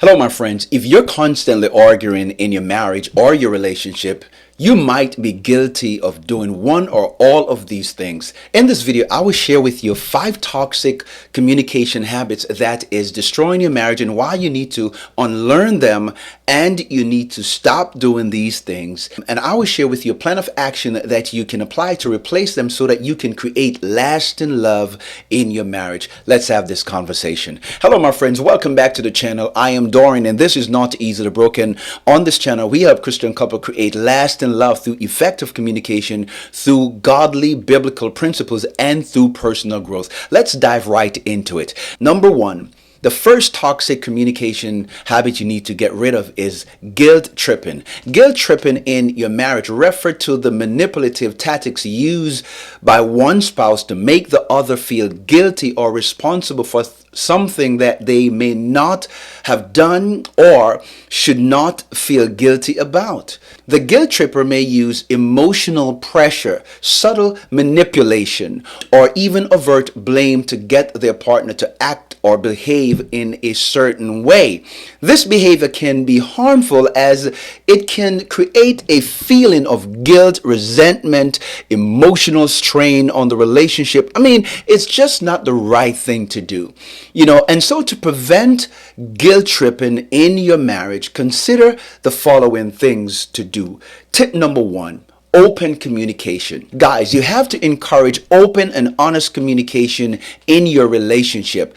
Hello, my friends. If you're constantly arguing in your marriage or your relationship, you might be guilty of doing one or all of these things. In this video, I will share with you 5 toxic communication habits that is destroying your marriage and why you need to unlearn them and you need to stop doing these things. And I will share with you a plan of action that you can apply to replace them so that you can create lasting love in your marriage. Let's have this conversation. Hello, my friends. Welcome back to the channel. I am Dorian, and this is Not Easily Broken. On this channel, we help Christian couple create lasting love through effective communication, through godly biblical principles, and through personal growth. Let's dive right into it. Number 1. The first toxic communication habit you need to get rid of is guilt tripping. Guilt tripping in your marriage refer to the manipulative tactics used by one spouse to make the other feel guilty or responsible for something that they may not have done or should not feel guilty about. The guilt tripper may use emotional pressure, subtle manipulation, or even overt blame to get their partner to act or behave in a certain way. This behavior can be harmful as it can create a feeling of guilt, resentment, emotional strain on the relationship. It's just not the right thing to do. And so to prevent guilt tripping in your marriage, consider the following things to do. Tip number 1. Open communication. Guys, you have to encourage open and honest communication in your relationship.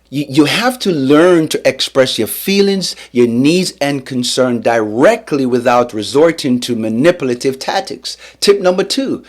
You have to learn to express your feelings, your needs, and concern directly without resorting to manipulative tactics. Tip number 2.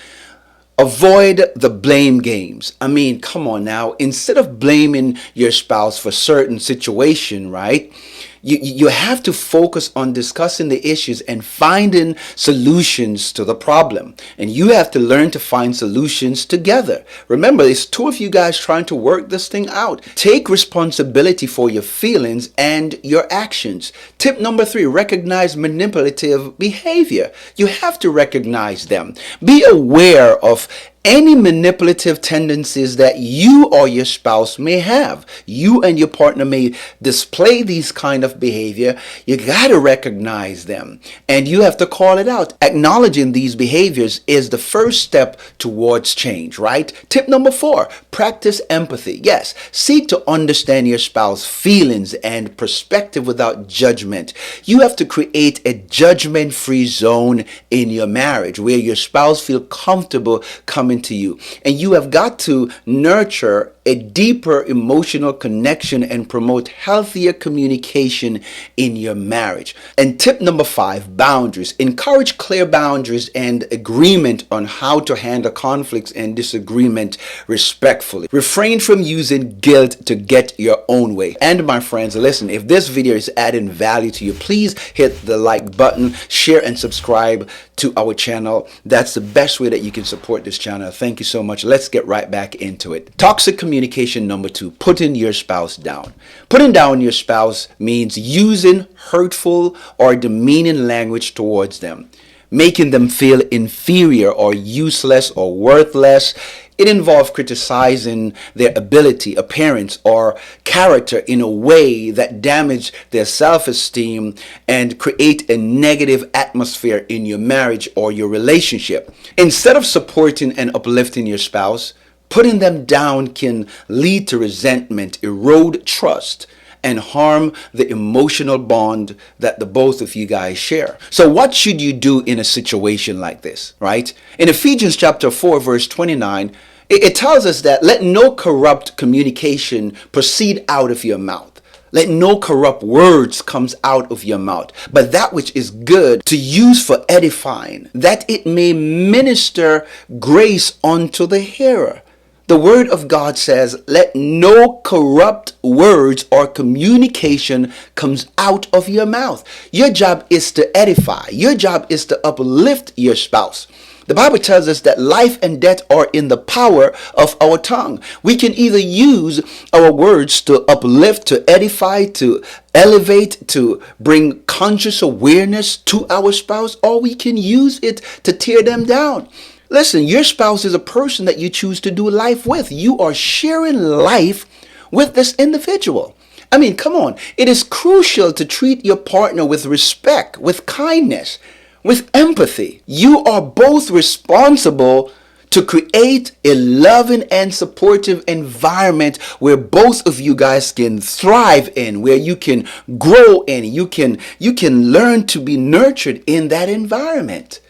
Avoid the blame games. Come on now. Instead of blaming your spouse for certain situation, right? You have to focus on discussing the issues and finding solutions to the problem. And you have to learn to find solutions together. Remember, it's 2 of you guys trying to work this thing out. Take responsibility for your feelings and your actions. Tip number 3, recognize manipulative behavior. You have to recognize them. Be aware of any manipulative tendencies that you or your spouse may have. You and your partner may display these kind of behavior. You got to recognize them and you have to call it out. Acknowledging these behaviors is the first step towards change, right? Tip number 4, practice empathy. Yes, seek to understand your spouse's feelings and perspective without judgment. You have to create a judgment-free zone in your marriage where your spouse feels comfortable coming to you, and you have got to nurture a deeper emotional connection and promote healthier communication in your marriage. And tip number 5, boundaries. Encourage clear boundaries and agreement on how to handle conflicts and disagreement respectfully. Refrain from using guilt to get your own way. And my friends, listen, if this video is adding value to you, please hit the like button, share and subscribe to our channel. That's the best way that you can support this channel. Thank you so much. Let's get right back into it. Toxic communication number 2, putting your spouse down. Putting down your spouse means using hurtful or demeaning language towards them, making them feel inferior or useless or worthless. It involves criticizing their ability, appearance, or character in a way that damage their self-esteem and create a negative atmosphere in your marriage or your relationship. Instead of supporting and uplifting your spouse, putting them down can lead to resentment, erode trust, and harm the emotional bond that the both of you guys share. So what should you do in a situation like this, right? In Ephesians chapter 4, verse 29, it tells us that let no corrupt communication proceed out of your mouth. Let no corrupt words comes out of your mouth, but that which is good to use for edifying, that it may minister grace unto the hearer. The word of God says, let no corrupt words or communication comes out of your mouth. Your job is to edify. Your job is to uplift your spouse. The Bible tells us that life and death are in the power of our tongue. We can either use our words to uplift, to edify, to elevate, to bring conscious awareness to our spouse, or we can use it to tear them down. Listen, your spouse is a person that you choose to do life with. You are sharing life with this individual. I mean, come on. It is crucial to treat your partner with respect, with kindness, with empathy. You are both responsible to create a loving and supportive environment where both of you guys can thrive in, where you can grow in, you can learn to be nurtured in that environment.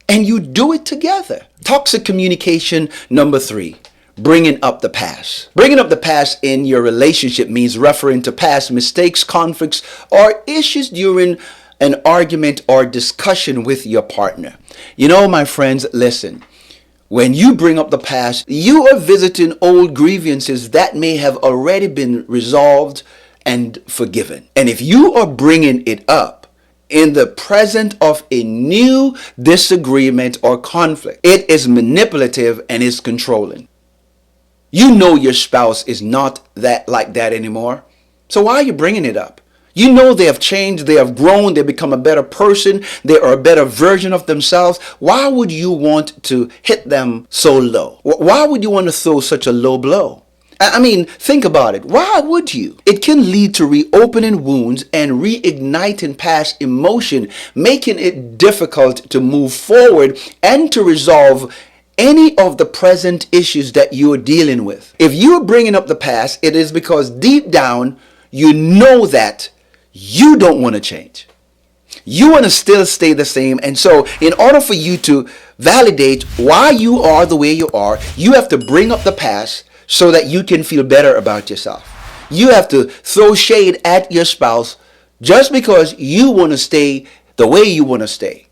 And you do it together. Toxic communication number 3. Bringing up the past. Bringing up the past in your relationship means referring to past mistakes, conflicts, or issues during an argument or discussion with your partner. You know, my friends, listen. When you bring up the past, you are visiting old grievances that may have already been resolved and forgiven. And if you are bringing it up in the presence of a new disagreement or conflict, it is manipulative and is controlling. You know your spouse is not like that anymore. So why are you bringing it up? You know they have changed, they have grown, they become a better person, they are a better version of themselves. Why would you want to hit them so low? Why would you want to throw such a low blow? I mean, think about it. Why would you? It can lead to reopening wounds and reigniting past emotion, making it difficult to move forward and to resolve any of the present issues that you're dealing with. If you're bringing up the past, it is because deep down, you know that you don't want to change. You want to still stay the same. And so in order for you to validate why you are the way you are, you have to bring up the past so that you can feel better about yourself. You have to throw shade at your spouse just because you want to stay the way you want to stay.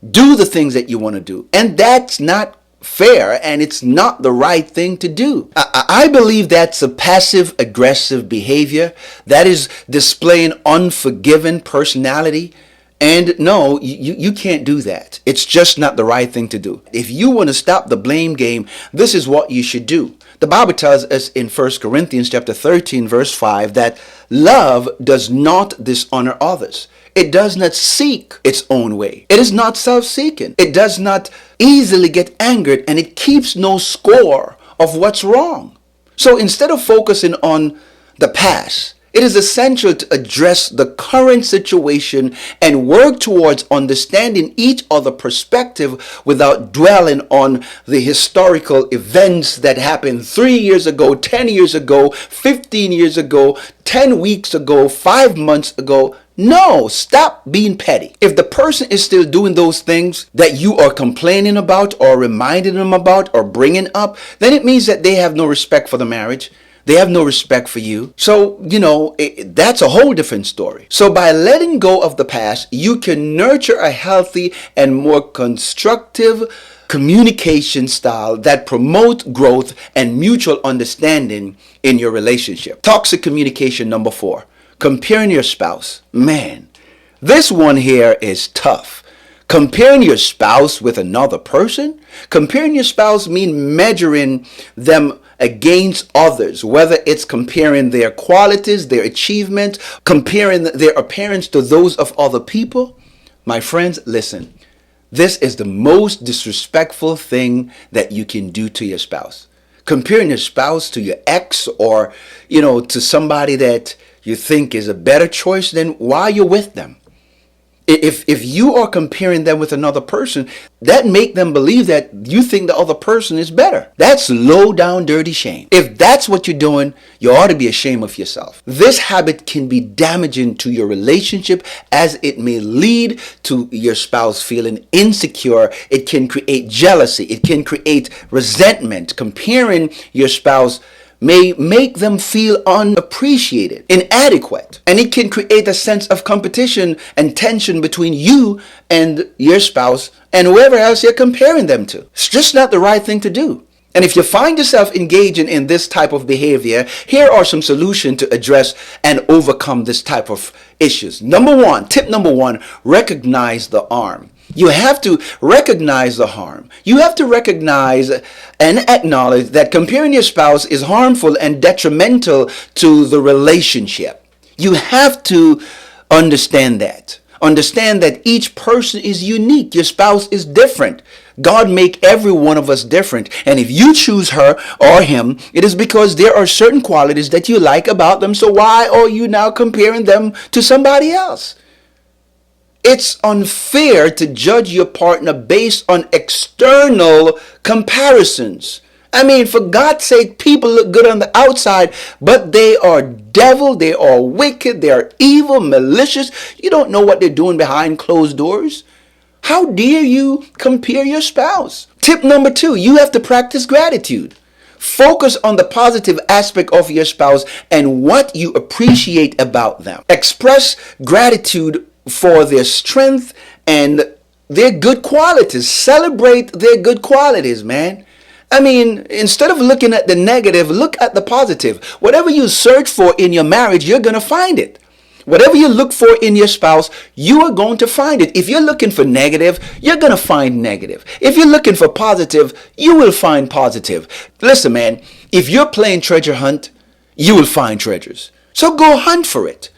Do the things that you want to do. And that's not fair, and it's not the right thing to do. I believe that's a passive aggressive behavior. That is displaying unforgiving personality. And no, you can't do that. It's just not the right thing to do. If you want to stop the blame game, this is what you should do. The Bible tells us in 1 Corinthians chapter 13 verse 5 that love does not dishonor others. It does not seek its own way. It is not self-seeking. It does not easily get angered, and it keeps no score of what's wrong. So instead of focusing on the past, it is essential to address the current situation and work towards understanding each other's perspective without dwelling on the historical events that happened 3 years ago, 10 years ago, 15 years ago, 10 weeks ago, 5 months ago. No, stop being petty. If the person is still doing those things that you are complaining about or reminding them about or bringing up, then it means that they have no respect for the marriage. They have no respect for you. So, that's a whole different story. So by letting go of the past, you can nurture a healthy and more constructive communication style that promotes growth and mutual understanding in your relationship. Toxic communication number 4. Comparing your spouse. Man, this one here is tough. Comparing your spouse with another person. Comparing your spouse means measuring them against others, whether it's comparing their qualities, their achievements, comparing their appearance to those of other people. My friends, listen, this is the most disrespectful thing that you can do to your spouse. Comparing your spouse to your ex or, to somebody that you think is a better choice than while you're with them. If you are comparing them with another person, that make them believe that you think the other person is better. That's low down dirty shame. If that's what you're doing, you ought to be ashamed of yourself. This habit can be damaging to your relationship as it may lead to your spouse feeling insecure. It can create jealousy. It can create resentment. Comparing your spouse may make them feel unappreciated, inadequate, and it can create a sense of competition and tension between you and your spouse and whoever else you're comparing them to. It's just not the right thing to do. And if you find yourself engaging in this type of behavior, here are some solutions to address and overcome this type of issues. Tip number one, recognize the harm. You have to recognize the harm. You have to recognize and acknowledge that comparing your spouse is harmful and detrimental to the relationship. You have to understand that. Understand that each person is unique. Your spouse is different. God make every one of us different. And if you choose her or him, it is because there are certain qualities that you like about them. So why are you now comparing them to somebody else? It's unfair to judge your partner based on external comparisons. I mean, for God's sake, people look good on the outside, but they are devil, they are wicked, they are evil, malicious. You don't know what they're doing behind closed doors. How dare you compare your spouse? Tip number 2, you have to practice gratitude. Focus on the positive aspect of your spouse and what you appreciate about them. Express gratitude for their strength and their good qualities. Celebrate their good qualities, man. I mean, instead of looking at the negative, look at the positive. Whatever you search for in your marriage, you're going to find it. Whatever you look for in your spouse, you are going to find it. If you're looking for negative, you're going to find negative. If you're looking for positive, you will find positive. Listen, man, if you're playing treasure hunt, you will find treasures. So go hunt for it.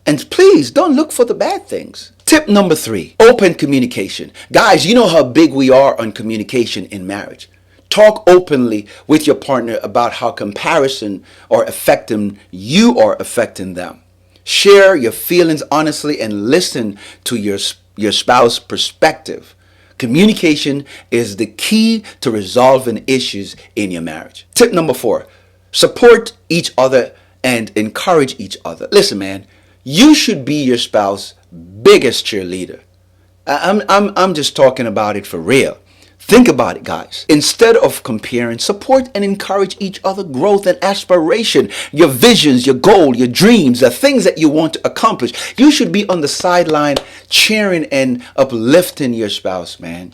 And please don't look for the bad things. Tip number 3, open communication. Guys, you know how big we are on communication in marriage. Talk openly with your partner about how comparison or affecting you or affecting them. Share your feelings honestly and listen to your spouse's perspective. Communication is the key to resolving issues in your marriage. Tip number 4, support each other and encourage each other. Listen, man, you should be your spouse's biggest cheerleader. I'm just talking about it for real. Think about it, guys. Instead of comparing, support and encourage each other growth and aspiration. Your visions, your goal, your dreams, the things that you want to accomplish. You should be on the sideline cheering and uplifting your spouse, man.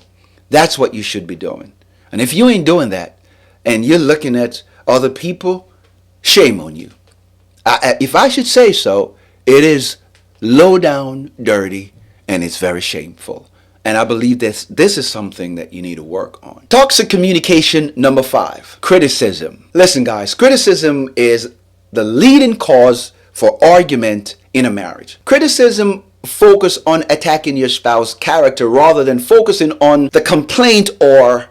That's what you should be doing. And if you ain't doing that and you're looking at other people, shame on you. If I should say so, it is low down, dirty, and it's very shameful. And I believe this is something that you need to work on. Toxic communication number 5, criticism. Listen, guys, criticism is the leading cause for argument in a marriage. Criticism focus on attacking your spouse's character rather than focusing on the complaint or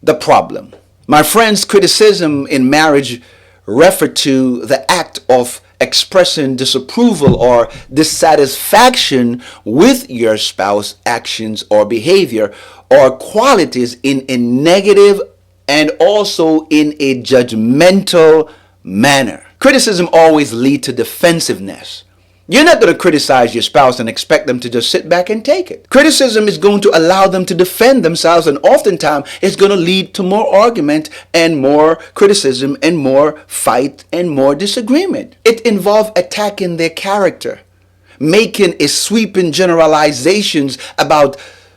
the problem. My friends, criticism in marriage refer to the act of expressing disapproval or dissatisfaction with your spouse's actions or behavior or qualities in a negative and also in a judgmental manner. Criticism always leads to defensiveness. You're not going to criticize your spouse and expect them to just sit back and take it. Criticism is going to allow them to defend themselves, and oftentimes it's going to lead to more argument and more criticism and more fight and more disagreement. It involves attacking their character, making a sweeping generalizations about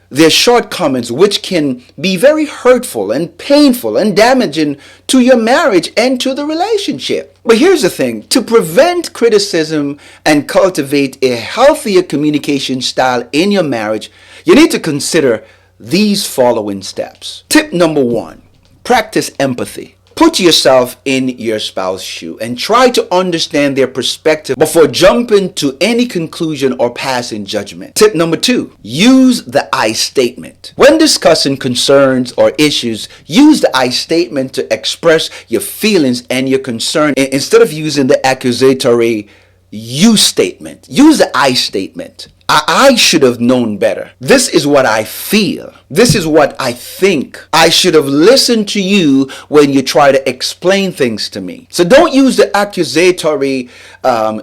their shortcomings, which can be very hurtful and painful and damaging to your marriage and to the relationship. But here's the thing, to prevent criticism and cultivate a healthier communication style in your marriage, you need to consider these following steps. Tip number 1, practice empathy. Put yourself in your spouse's shoe and try to understand their perspective before jumping to any conclusion or passing judgment. Tip number 2, use the I statement. When discussing concerns or issues, use the I statement to express your feelings and your concern instead of using the accusatory you statement. Use the I statement. I should have known better. This is what I feel. This is what I think. I should have listened to you when you try to explain things to me. So don't use the accusatory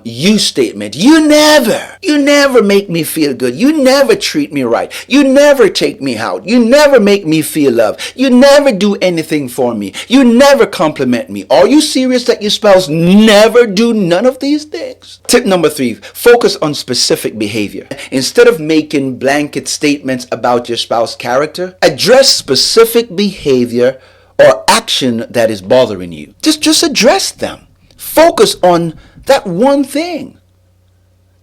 you statement. You never make me feel good. You never treat me right. You never take me out. You never make me feel loved. You never do anything for me. You never compliment me. Are you serious that your spouse never do none of these things? Tip number 3, focus on specific behavior. Instead of making blanket statements about your spouse's character, address specific behavior or action that is bothering you. Just address them. Focus on that one thing.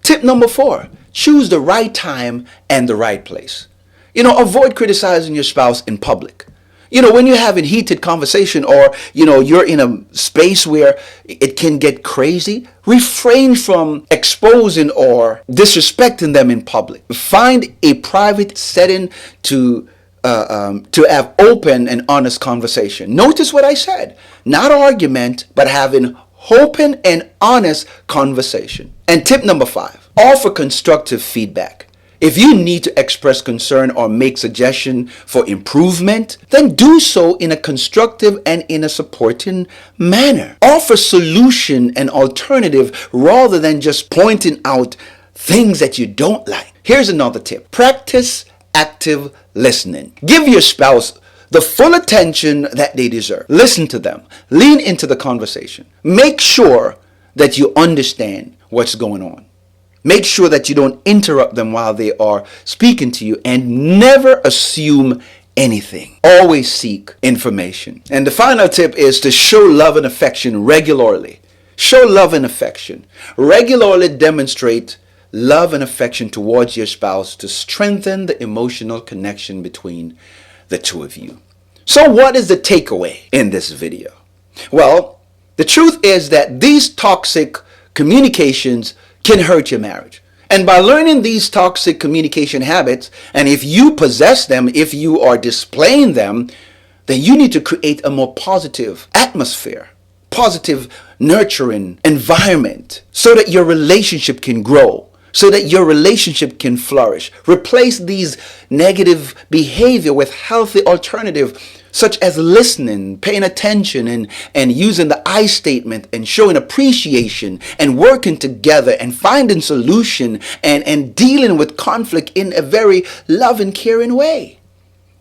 Tip number 4, choose the right time and the right place. Avoid criticizing your spouse in public. When you're having heated conversation, or you're in a space where it can get crazy, refrain from exposing or disrespecting them in public. Find a private setting to have open and honest conversation. Notice what I said. Not argument, but having open and honest conversation. And tip number 5, offer constructive feedback. If you need to express concern or make suggestion for improvement, then do so in a constructive and in a supporting manner. Offer solution and alternative rather than just pointing out things that you don't like. Here's another tip. Practice active listening. Give your spouse the full attention that they deserve. Listen to them. Lean into the conversation. Make sure that you understand what's going on. Make sure that you don't interrupt them while they are speaking to you, and never assume anything. Always seek information. And the final tip is to show love and affection regularly. Show love and affection. Regularly demonstrate love and affection towards your spouse to strengthen the emotional connection between the two of you. So what is the takeaway in this video? Well, the truth is that these toxic communications can hurt your marriage. And by learning these toxic communication habits, and if you possess them, if you are displaying them, then you need to create a more positive atmosphere, positive, nurturing environment, so that your relationship can grow, so that your relationship can flourish. Replace these negative behavior with healthy alternative, such as listening, paying attention, and using the I statement, and showing appreciation, and working together, and finding solution, and dealing with conflict in a very loving, caring way.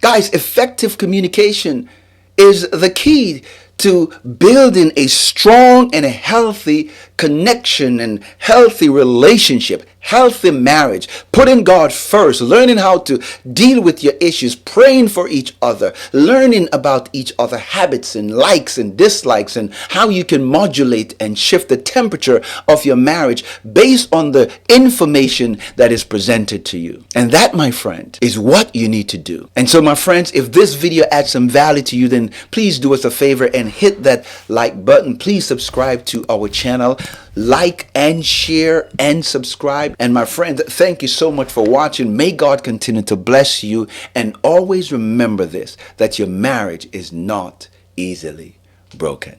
Guys, effective communication is the key to building a strong and a healthy connection and healthy relationship, healthy marriage, putting God first, learning how to deal with your issues, praying for each other, learning about each other habits and likes and dislikes, and how you can modulate and shift the temperature of your marriage based on the information that is presented to you. And that, my friend, is what you need to do. And so, my friends, if this video adds some value to you, then please do us a favor and hit that like button. Please subscribe to our channel. Like and share and subscribe. And my friend, thank you so much for watching. May God continue to bless you. And always remember this, that your marriage is not easily broken.